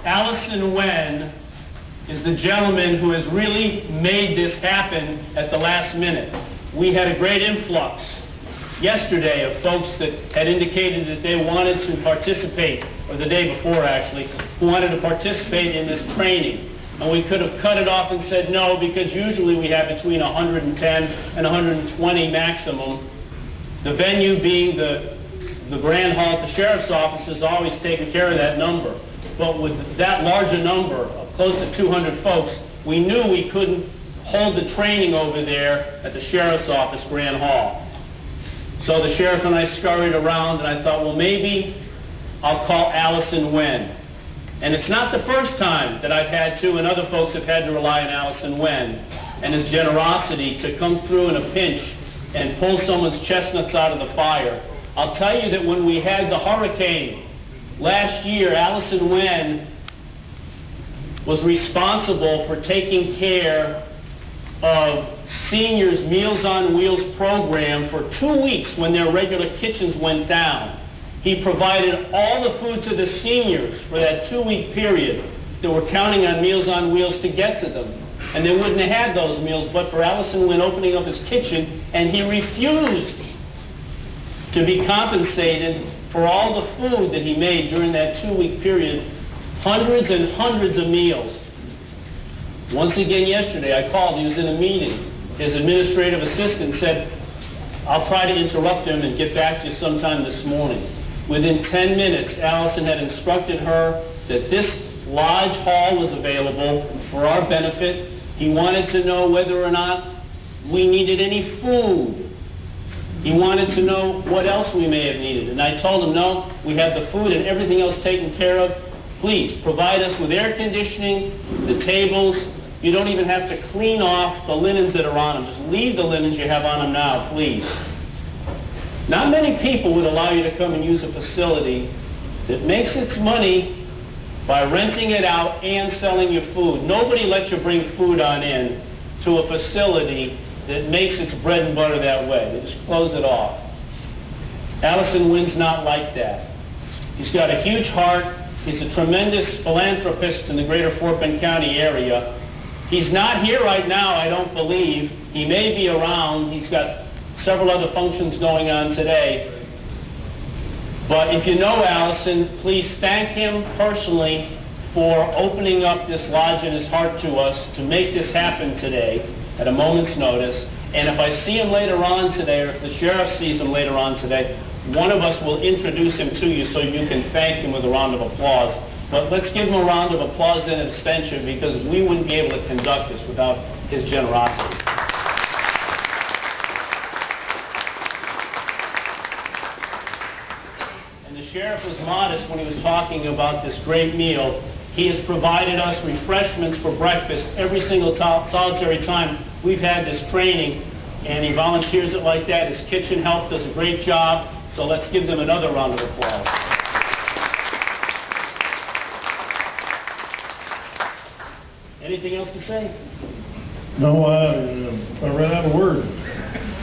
Allison Wen is the gentleman who has really made this happen at the last minute. We had a great influx yesterday of folks that had indicated that they wanted to participate, or the day before actually, who wanted to participate in this training. And we could have cut it off and said no, because usually we have between 110 and 120 maximum. The venue being the Grand Hall at the Sheriff's Office has always taken care of that number. But with that large a number, of close to 200 folks, we knew we couldn't hold the training over there at the Sheriff's Office Grand Hall. So the sheriff and I scurried around, and I thought, well, maybe I'll call Allison Wen. And it's not the first time that I've had to, and other folks have had to rely on Allison Wen and his generosity to come through in a pinch and pull someone's chestnuts out of the fire. I'll tell you that when we had the hurricane last year, Allison Wen was responsible for taking care of seniors' Meals on Wheels program for 2 weeks when their regular kitchens went down. He provided all the food to the seniors for that 2-week period that were counting on Meals on Wheels to get to them. And they wouldn't have had those meals but for Allison Wen opening up his kitchen, and he refused to be compensated for all the food that he made during that 2-week period, hundreds and hundreds of meals. Once again yesterday I called, he was in a meeting. His administrative assistant said, I'll try to interrupt him and get back to you sometime this morning. Within 10 minutes, Allison had instructed her that this lodge hall was available for our benefit. He wanted to know whether or not we needed any food. He wanted to know what else we may have needed. And I told him, no, we have the food and everything else taken care of. Please provide us with air conditioning, the tables. You don't even have to clean off the linens that are on them. Just leave the linens you have on them now, please. Not many people would allow you to come and use a facility that makes its money by renting it out and selling you food. Nobody lets you bring food on in to a facility that makes its bread and butter that way. They just close it off. Allison Wen's not like that. He's got a huge heart. He's a tremendous philanthropist in the greater Fort Bend County area. He's not here right now, I don't believe. He may be around. He's got several other functions going on today. But if you know Allison, please thank him personally for opening up this lodge in his heart to us to make this happen today at a moment's notice. And if I see him later on today, or if the sheriff sees him later on today, one of us will introduce him to you so you can thank him with a round of applause. But let's give him a round of applause and abstention, because we wouldn't be able to conduct this without his generosity. And the sheriff was modest when he was talking about this great meal. He has provided us refreshments for breakfast every single solitary time we've had this training, and he volunteers it like that. His kitchen help does a great job, so let's give them another round of applause. Anything else to say? No, I ran out of words.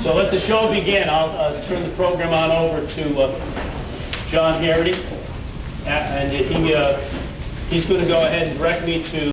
So let the show begin. I'll turn the program on over to John Healey, and he's going to go ahead and direct me to